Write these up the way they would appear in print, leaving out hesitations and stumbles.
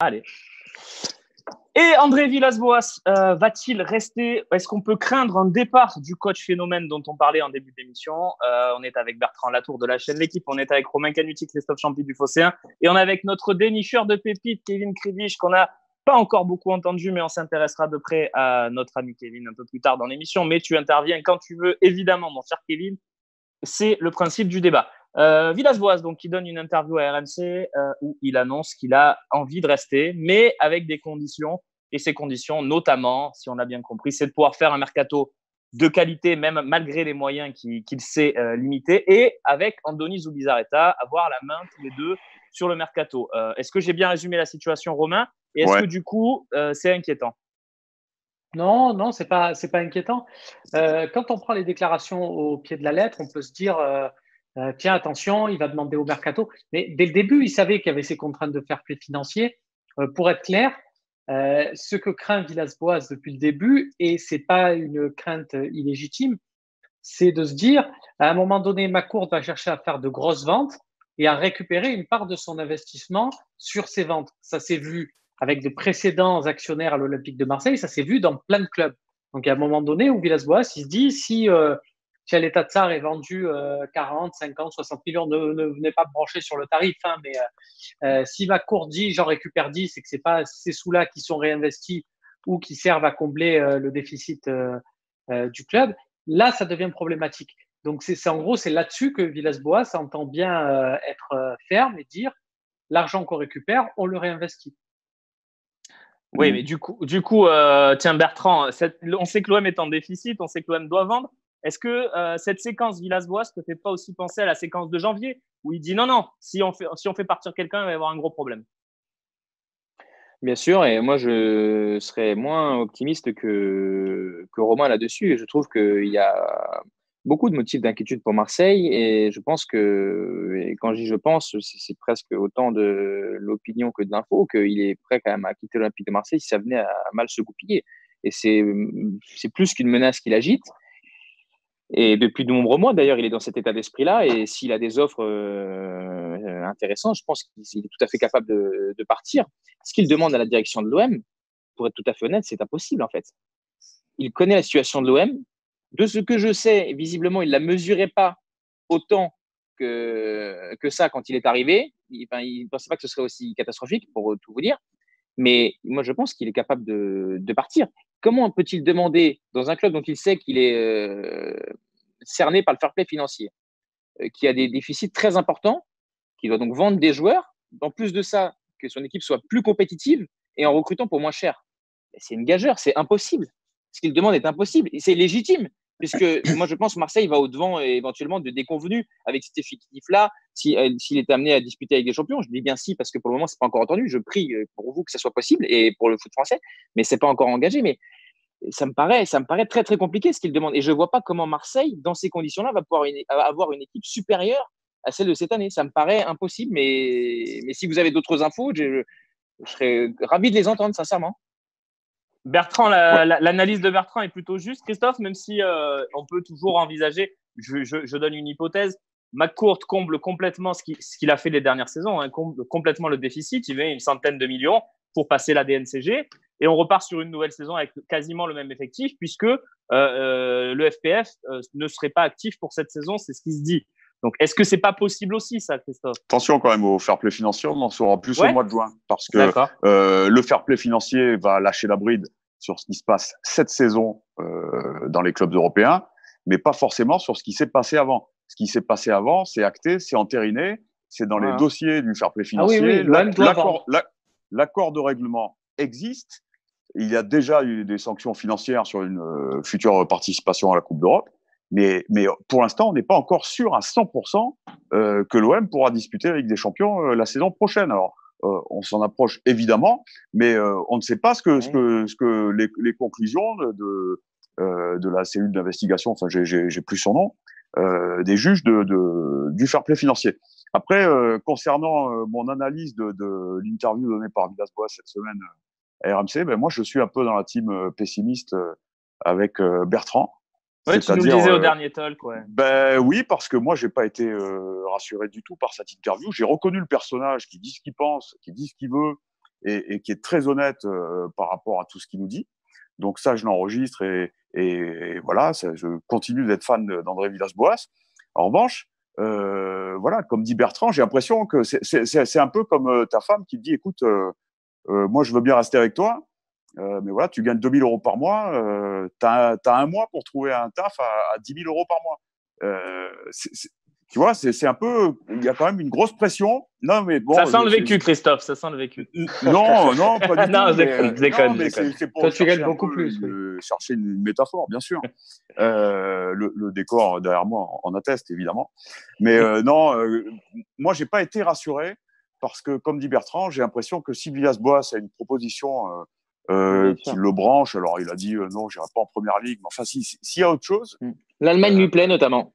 Allez. Et André Villas-Boas va-t-il rester? Est-ce qu'on peut craindre un départ du coach phénomène dont on parlait en début d'émission? On est avec Bertrand Latour de la chaîne L'équipe, on est avec Romain Canuti, Christophe Champy du Phocéen, et on est avec notre dénicheur de pépites, Kevin Krivich, qu'on n'a pas encore beaucoup entendu, mais on s'intéressera de près à notre ami Kevin un peu plus tard dans l'émission. Mais tu interviens quand tu veux, évidemment, mon cher Kevin. C'est le principe du débat. Villas-Boas, donc, qui donne une interview à RMC où il annonce qu'il a envie de rester, mais avec des conditions. Et ces conditions, notamment, si on a bien compris, c'est de pouvoir faire un mercato de qualité, même malgré les moyens qu'il sait limiter, et avec Andoni Zubizarreta, avoir la main tous les deux sur le mercato. Est-ce que j'ai bien résumé la situation, Romain? Et est-ce que du coup, c'est inquiétant? Non, c'est pas inquiétant. Quand on prend les déclarations au pied de la lettre, on peut se dire tiens, attention, il va demander au mercato. Mais dès le début, il savait qu'il y avait ces contraintes de fair play financier. Pour être clair, ce que craint Villas-Boas depuis le début, et c'est pas une crainte illégitime, c'est de se dire à un moment donné, McCourt va chercher à faire de grosses ventes et à récupérer une part de son investissement sur ces ventes. Ça s'est vu avec de précédents actionnaires à l'Olympique de Marseille, ça s'est vu dans plein de clubs. Donc, à un moment donné où Villas-Boas, il se dit, si Tchaleta Tsar est vendu 40, 50, 60 millions, ne venez pas me brancher sur le tarif, hein, mais si McCourt dit, j'en récupère 10 et que c'est pas ces sous-là qui sont réinvestis ou qui servent à combler le déficit du club, là, ça devient problématique. Donc, en gros, c'est là-dessus que Villas-Boas entend bien être ferme et dire, l'argent qu'on récupère, on le réinvestit. Oui, mais du coup tiens, Bertrand, on sait que l'OM est en déficit, on sait que l'OM doit vendre. Est-ce que cette séquence Villas-Boas ne fait pas aussi penser à la séquence de janvier où il dit non, si on fait partir quelqu'un, il va y avoir un gros problème? Bien sûr, et moi je serais moins optimiste que Romain là-dessus. Et je trouve qu'il y a beaucoup de motifs d'inquiétude pour Marseille, et je pense et quand je dis je pense, c'est presque autant de l'opinion que de l'info, qu'il est prêt quand même à quitter l'Olympique de Marseille si ça venait à mal se goupiller. Et c'est plus qu'une menace qu'il agite. Et depuis de nombreux mois, d'ailleurs, il est dans cet état d'esprit-là. Et s'il a des offres intéressantes, je pense qu'il est tout à fait capable de partir. Ce qu'il demande à la direction de l'OM, pour être tout à fait honnête, c'est impossible, en fait. Il connaît la situation de l'OM. De ce que je sais, visiblement, il ne la mesurait pas autant que ça quand il est arrivé. Il ne pensait pas que ce serait aussi catastrophique, pour tout vous dire. Mais moi, je pense qu'il est capable de partir. Comment peut-il demander dans un club dont il sait qu'il est cerné par le fair play financier, qui a des déficits très importants, qui doit donc vendre des joueurs, en plus de ça, que son équipe soit plus compétitive et en recrutant pour moins cher? C'est une gageure, c'est impossible. Ce qu'il demande est impossible et c'est légitime, puisque moi je pense que Marseille va au-devant éventuellement de déconvenus avec cet effectif-là s'il est amené à disputer avec des champions. Je dis bien si, parce que pour le moment c'est pas encore entendu. Je prie pour vous que ça soit possible et pour le foot français, mais c'est pas encore engagé. Mais ça me paraît très très compliqué ce qu'il demande, et je vois pas comment Marseille dans ces conditions-là va pouvoir avoir une équipe supérieure à celle de cette année. Ça me paraît impossible, mais si vous avez d'autres infos, je serais ravi de les entendre, sincèrement. Bertrand, l'analyse de Bertrand est plutôt juste, Christophe, même si on peut toujours envisager, je donne une hypothèse, McCourt comble complètement ce qu'il a fait les dernières saisons, hein, comble complètement le déficit, il met une centaine de millions pour passer la DNCG, et on repart sur une nouvelle saison avec quasiment le même effectif, puisque le FPF ne serait pas actif pour cette saison, c'est ce qui se dit. Donc, est-ce que c'est pas possible aussi, ça, Christophe? Attention quand même au fair play financier, on en saura plus au mois de juin, parce que le fair play financier va lâcher la bride sur ce qui se passe cette saison dans les clubs européens, mais pas forcément sur ce qui s'est passé avant. Ce qui s'est passé avant, c'est acté, c'est entériné, c'est dans les dossiers du fair play financier. L'accord de règlement existe. Il y a déjà eu des sanctions financières sur une future participation à la Coupe d'Europe. Mais pour l'instant, on n'est pas encore sûr à 100% que l'OM pourra disputer avec des champions la saison prochaine. Alors, on s'en approche évidemment, mais on ne sait pas ce que les conclusions de la cellule d'investigation, enfin, j'ai plus son nom, des juges du fair play financier. Après, concernant mon analyse de l'interview donnée par Villas-Boas cette semaine à RMC, ben moi, je suis un peu dans la team pessimiste avec Bertrand. Ouais, tu nous le disais au dernier talk, ouais. Ben oui, parce que moi, j'ai pas été rassuré du tout par cette interview. J'ai reconnu le personnage qui dit ce qu'il pense, qui dit ce qu'il veut, et qui est très honnête par rapport à tout ce qu'il nous dit. Donc ça, je l'enregistre et voilà, je continue d'être fan d'André Villas-Boas. En revanche, voilà, comme dit Bertrand, j'ai l'impression que c'est un peu comme ta femme qui te dit, écoute, moi je veux bien rester avec toi, mais voilà, tu gagnes 2 000 euros par mois, t'as un mois pour trouver un taf à 10 000 euros par mois. Tu vois, c'est un peu, il y a quand même une grosse pression. Non, mais bon. Ça sent le vécu, Christophe, ça sent le vécu. Non, pas du non, tout. Je déconne. C'est pour toi, tu gagnes beaucoup plus. Chercher une métaphore, bien sûr. Le décor derrière moi en atteste, évidemment. Mais non, moi, j'ai pas été rassuré parce que, comme dit Bertrand, j'ai l'impression que si Villas-Boas a une proposition qui le branche, alors il a dit non, j'irai pas en première ligue, mais enfin, s'il y a autre chose. L'Allemagne lui plaît notamment.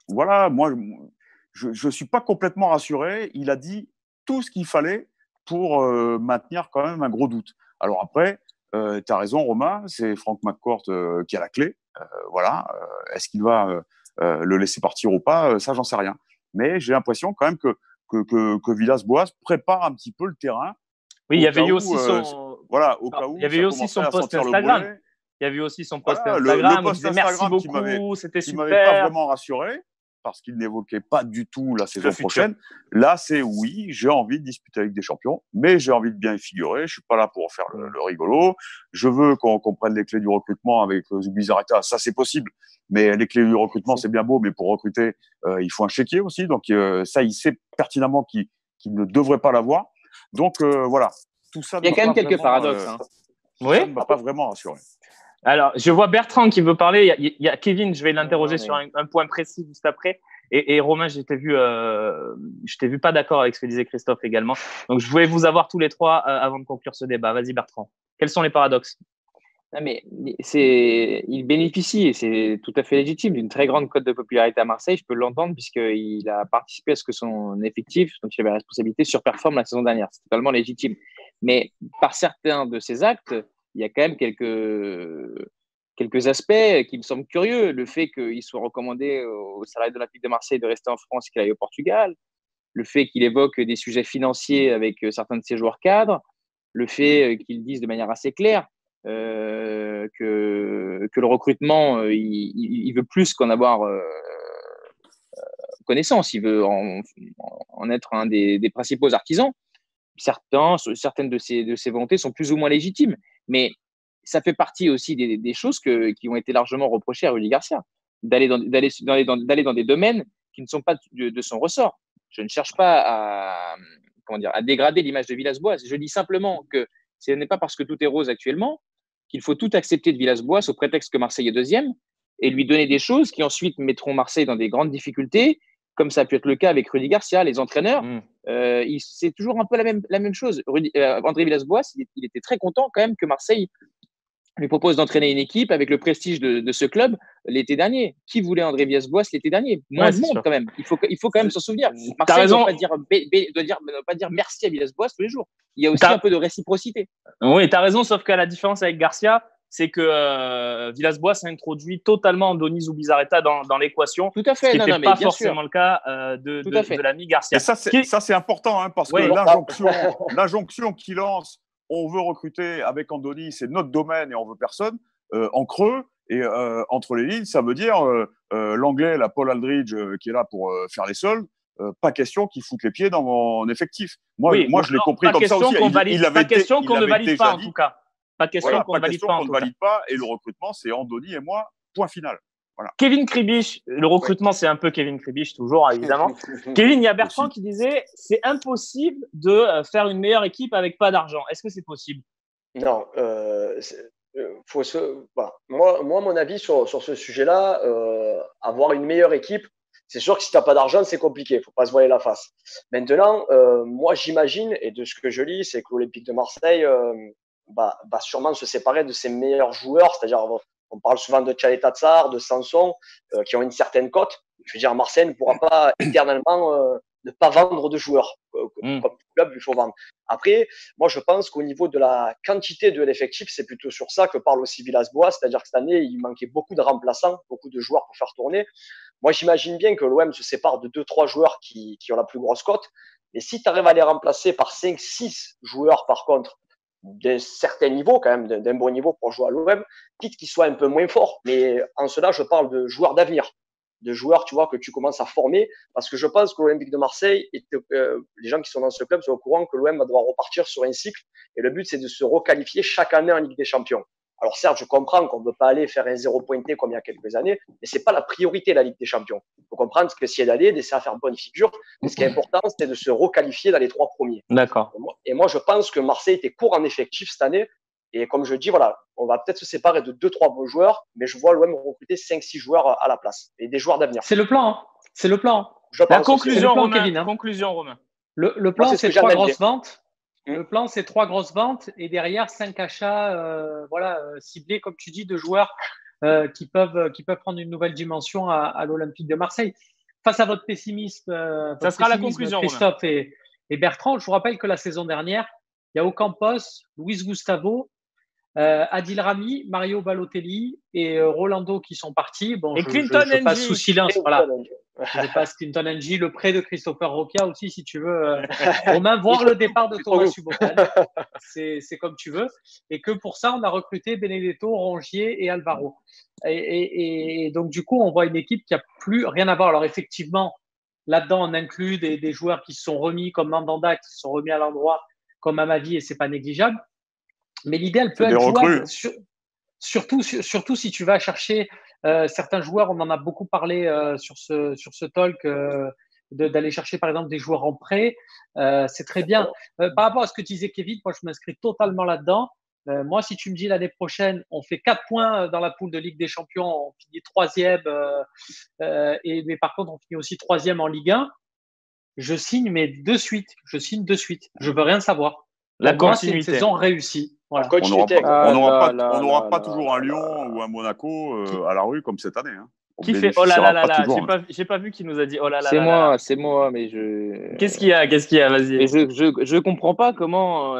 Voilà, moi, je suis pas complètement rassuré. Il a dit tout ce qu'il fallait pour maintenir quand même un gros doute. Alors après, tu as raison, Romain, c'est Frank McCourt qui a la clé. Voilà, est-ce qu'il va le laisser partir ou pas? Ça, j'en sais rien. Mais j'ai l'impression quand même que Villas-Boas prépare un petit peu le terrain. Oui, il y avait eu aussi son. Voilà, au cas où. Il y avait eu aussi son post Instagram. Il y avait eu aussi son post Instagram. Le post Instagram merci beaucoup, c'était super. Qui m'avait pas vraiment rassuré parce qu'il n'évoquait pas du tout la saison prochaine. Là, c'est oui, j'ai envie de disputer avec des champions, mais j'ai envie de bien y figurer. Je suis pas là pour faire le rigolo. Je veux qu'on prenne les clés du recrutement avec Zubizarreta. Ça, c'est possible. Mais les clés du recrutement, c'est bien beau, mais pour recruter, il faut un chéquier aussi. Donc, ça, il sait pertinemment qu'il ne devrait pas l'avoir. Donc, voilà. Tout ça. Il y a quand même quelques paradoxes. Oui. Ça ne m'a pas vraiment rassuré. Alors, je vois Bertrand qui veut parler. Il y a Kevin, je vais l'interroger sur un point précis juste après. Et Romain, je t'ai vu pas d'accord avec ce que disait Christophe également. Donc, je voulais vous avoir tous les trois avant de conclure ce débat. Vas-y, Bertrand. Quels sont les paradoxes? Non, mais il bénéficie, et c'est tout à fait légitime, d'une très grande cote de popularité à Marseille. Je peux l'entendre puisqu'il a participé à ce que son effectif, dont il avait la responsabilité, surperforme la saison dernière. C'est totalement légitime. Mais par certains de ses actes, il y a quand même quelques aspects qui me semblent curieux. Le fait qu'il soit recommandé au salarié de l'Olympique de Marseille de rester en France et qu'il aille au Portugal. Le fait qu'il évoque des sujets financiers avec certains de ses joueurs cadres. Le fait qu'il dise de manière assez claire que le recrutement, il veut plus qu'en avoir connaissance. Il veut en être un des principaux artisans. Certaines de ces volontés sont plus ou moins légitimes, mais ça fait partie aussi des choses qui ont été largement reprochées à Rudy Garcia, d'aller dans des domaines qui ne sont pas de son ressort. Je ne cherche pas à dégrader l'image de Villas-Boas. Je dis simplement que ce n'est pas parce que tout est rose actuellement qu'il faut tout accepter de Villas-Boas au prétexte que Marseille est deuxième et lui donner des choses qui ensuite mettront Marseille dans des grandes difficultés, comme ça a pu être le cas avec Rudy Garcia, les entraîneurs. C'est toujours un peu la même chose. André Villas-Boas, il était très content quand même que Marseille lui propose d'entraîner une équipe avec le prestige de ce club l'été dernier. Qui voulait André Villas-Boas l'été dernier? Moins de monde, quand même. Il faut quand même s'en souvenir. Marseille ne doit pas dire merci à Villas-Boas tous les jours. Il y a aussi un peu de réciprocité. Oui, tu as raison, sauf qu'à la différence avec Garcia, c'est que Villas-Boas a introduit totalement Andoni Zubizarreta dans l'équation. Tout à fait. Ce qui n'était pas forcément le cas de l'ami Garcia. Et ça, c'est important, parce que l'injonction qu'il lance, on veut recruter avec Andoni, c'est notre domaine et on veut personne. En creux et entre les lignes, ça veut dire l'anglais, la Paul Aldridge qui est là pour faire les soldes. Pas question qu'il foute les pieds dans mon effectif. Moi, je l'ai compris comme ça aussi. Pas question qu'on ne valide pas, en tout cas. Pas question qu'on ne valide pas. Et le recrutement, c'est Andoni et moi, point final. Voilà. Kevin Kribisch, le recrutement, c'est un peu Kevin Kribisch, toujours, évidemment. Kevin, il y a Bertrand qui disait c'est impossible de faire une meilleure équipe avec pas d'argent. Est-ce que c'est possible? Non. Voilà. Moi, mon avis sur ce sujet-là, avoir une meilleure équipe, c'est sûr que si tu n'as pas d'argent, c'est compliqué. Il ne faut pas se voiler la face. Maintenant, moi, j'imagine, et de ce que je lis, c'est que l'Olympique de Marseille va sûrement se séparer de ses meilleurs joueurs, c'est-à-dire on parle souvent de Tchaleta-Tsar, de Sanson, qui ont une certaine cote. Je veux dire, Marseille ne pourra pas éternellement ne pas vendre de joueurs. Comme club, il faut vendre. Après, moi, je pense qu'au niveau de la quantité de l'effectif, c'est plutôt sur ça que parle aussi Villas-Boas. C'est-à-dire que cette année, il manquait beaucoup de remplaçants, beaucoup de joueurs pour faire tourner. Moi, j'imagine bien que l'OM se sépare de 2-3 joueurs qui ont la plus grosse cote. Mais si tu arrives à les remplacer par 5-6 joueurs, par contre, d'un certain niveau, quand même, d'un bon niveau pour jouer à l'OM, quitte qu'ils soient un peu moins forts. Mais en cela, je parle de joueurs d'avenir, de joueurs, tu vois, que tu commences à former, parce que je pense que l'Olympique de Marseille, les gens qui sont dans ce club sont au courant que l'OM va devoir repartir sur un cycle, et le but, c'est de se requalifier chaque année en Ligue des Champions. Alors certes, je comprends qu'on ne veut pas aller faire un 0 pointé comme il y a quelques années, mais c'est pas la priorité, la Ligue des Champions. Il faut comprendre que si elle allait, d'essayer à faire bonne figure, mais ce qui est important, c'est de se requalifier dans les 3 premiers. D'accord. Et moi, je pense que Marseille était court en effectif cette année, et comme je dis, voilà, on va peut-être se séparer de 2-3 bons joueurs, mais je vois l'OM recruter 5-6 joueurs à la place, et des joueurs d'avenir. C'est le plan, hein. C'est le plan. La conclusion, Romain. Kevin, hein. Conclusion, Romain. Le plan, c'est 3 grosses ventes. Le plan, c'est 3 grosses ventes et derrière 5 achats ciblés, comme tu dis, de joueurs qui peuvent prendre une nouvelle dimension à l'Olympique de Marseille. Face à votre pessimisme, ça sera la conclusion, Christophe et Bertrand, je vous rappelle que la saison dernière, il y a Ocampos, Luis Gustavo, Adil Rami, Mario Balotelli et Rolando qui sont partis. Bon, et Clinton je passe sous silence. Voilà. Je passe Clinton Ng, le prêt de Christopher Roquia aussi, si tu veux. Romain, voir le départ de Thomas Subotan. C'est comme tu veux. Et que pour ça, on a recruté Benedetto, Rongier et Alvaro. Et donc, du coup, on voit une équipe qui n'a plus rien à voir. Alors, effectivement, là-dedans, on inclut des joueurs qui se sont remis, comme Mandanda, qui se sont remis à l'endroit, comme Amadi, et c'est pas négligeable. Mais l'idée, elle peut être jouable, surtout si tu vas chercher certains joueurs. On en a beaucoup parlé sur ce talk, d'aller chercher par exemple des joueurs en prêt. C'est très bien. Par rapport à ce que disait Kevin, moi je m'inscris totalement là-dedans. Moi, si tu me dis l'année prochaine, on fait 4 points dans la poule de Ligue des Champions, on finit 3e, mais par contre on finit aussi 3e en Ligue 1, je signe de suite. Je veux rien savoir. La continuité. Moi, c'est une saison réussie. Voilà. On n'aura pas toujours un Lyon ou un Monaco à la rue comme cette année. Hein. Qui fait oh là là là là, j'ai pas vu qui nous a dit oh là là. C'est moi, mais je. Qu'est-ce qu'il y a, vas-y. Mais je comprends pas comment,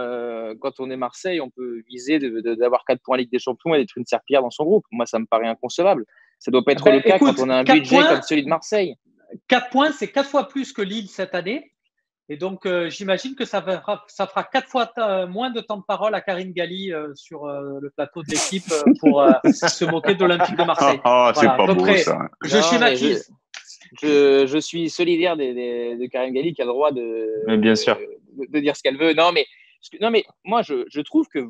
quand on est Marseille, on peut viser d'avoir 4 points en Ligue des Champions et d'être une serpillière dans son groupe. Moi, ça me paraît inconcevable. Ça doit pas être le cas quand on a un budget comme celui de Marseille. 4 points, c'est 4 fois plus que Lille cette année. Et donc, j'imagine que ça fera 4 fois moins de temps de parole à Karine Galli sur le plateau de l'équipe pour se moquer de l'Olympique de Marseille. Voilà, c'est pas beau, ça. Je schématise. Je suis solidaire de Karine Galli qui a le droit bien sûr. de dire ce qu'elle veut. Non, mais moi, je trouve que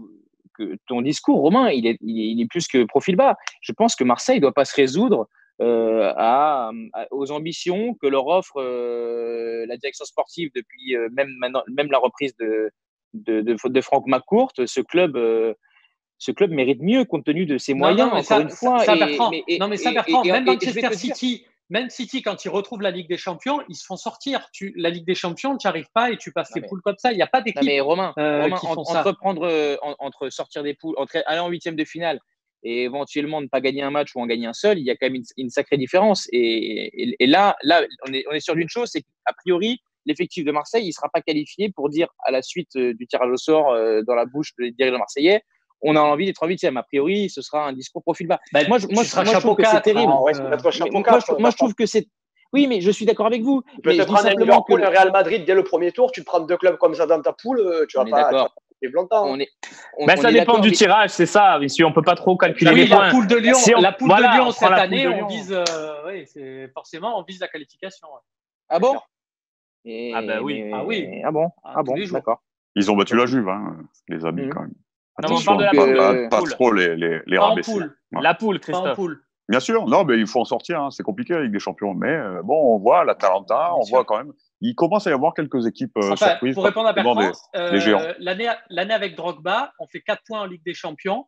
ton discours, Romain, il est plus que profil bas. Je pense que Marseille ne doit pas se résoudre aux ambitions que leur offre la direction sportive depuis même la reprise de Franck McCourt. Ce club mérite mieux compte tenu de ses moyens. Même Manchester City, même City, quand ils retrouvent la Ligue des Champions, ils se font sortir. La Ligue des Champions, tu n'y arrives pas et tu passes les poules comme ça. Il n'y a pas d'équipe. Mais Romain, entre sortir des poules, aller en 8e de finale et éventuellement ne pas gagner un match ou en gagner un seul, il y a quand même une sacrée différence. Et là, on est sûr d'une chose, c'est qu'a priori, l'effectif de Marseille, il ne sera pas qualifié pour dire à la suite du tirage au sort dans la bouche des dirigeants marseillais, on a envie d'être en 8e. A priori, ce sera un discours profil bas. Moi, je trouve que c'est terrible. Moi, je trouve que c'est. Oui, mais je suis d'accord avec vous. Tu peux te prendre un Liverpool, un Real Madrid dès le premier tour, tu prends 2 clubs comme ça dans ta poule, tu vas pas. Longtemps. Ça dépend du tirage, c'est ça. Si on peut pas trop calculer les points. La poule de Lyon, de Lyon cette année, on vise, forcément, on vise la qualification. Ouais. Ah bon? Oui. Ah bon, d'accord. Ils ont battu la Juve, les amis quand même. Non, on parle de la poule. Pas trop les rabaisser. La poule, Christophe. Bien sûr, non, mais il faut en sortir. C'est compliqué avec des champions. Mais bon, on voit l'Atalanta, on voit quand même. Il commence à y avoir quelques équipes surprises. Pour répondre à Bertrand, des géants. L'année avec Drogba, on fait 4 points en Ligue des Champions.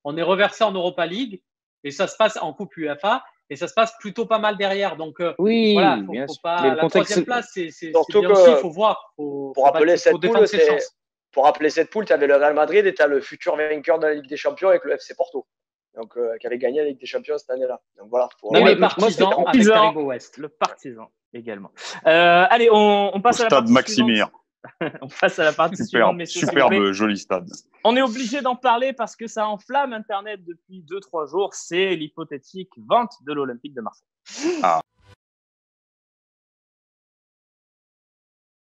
On est reversé en Europa League et ça se passe en Coupe UEFA et ça se passe plutôt pas mal derrière. Donc, voilà, faut pas, la 3e place, c'est bien aussi, il faut voir. Pour rappeler cette poule, tu avais le Real Madrid et tu as le futur vainqueur de la Ligue des Champions avec le FC Porto. Donc, qui avait gagné la Ligue des Champions cette année-là. Donc voilà. Le partisan avec Taribo West. Le partisan également. Allez, on passe à la partie stade Maximir. On passe à la partie suivante. Superbe, joli stade. On est obligé d'en parler parce que ça enflamme Internet depuis 2-3 jours. C'est l'hypothétique vente de l'Olympique de Marseille.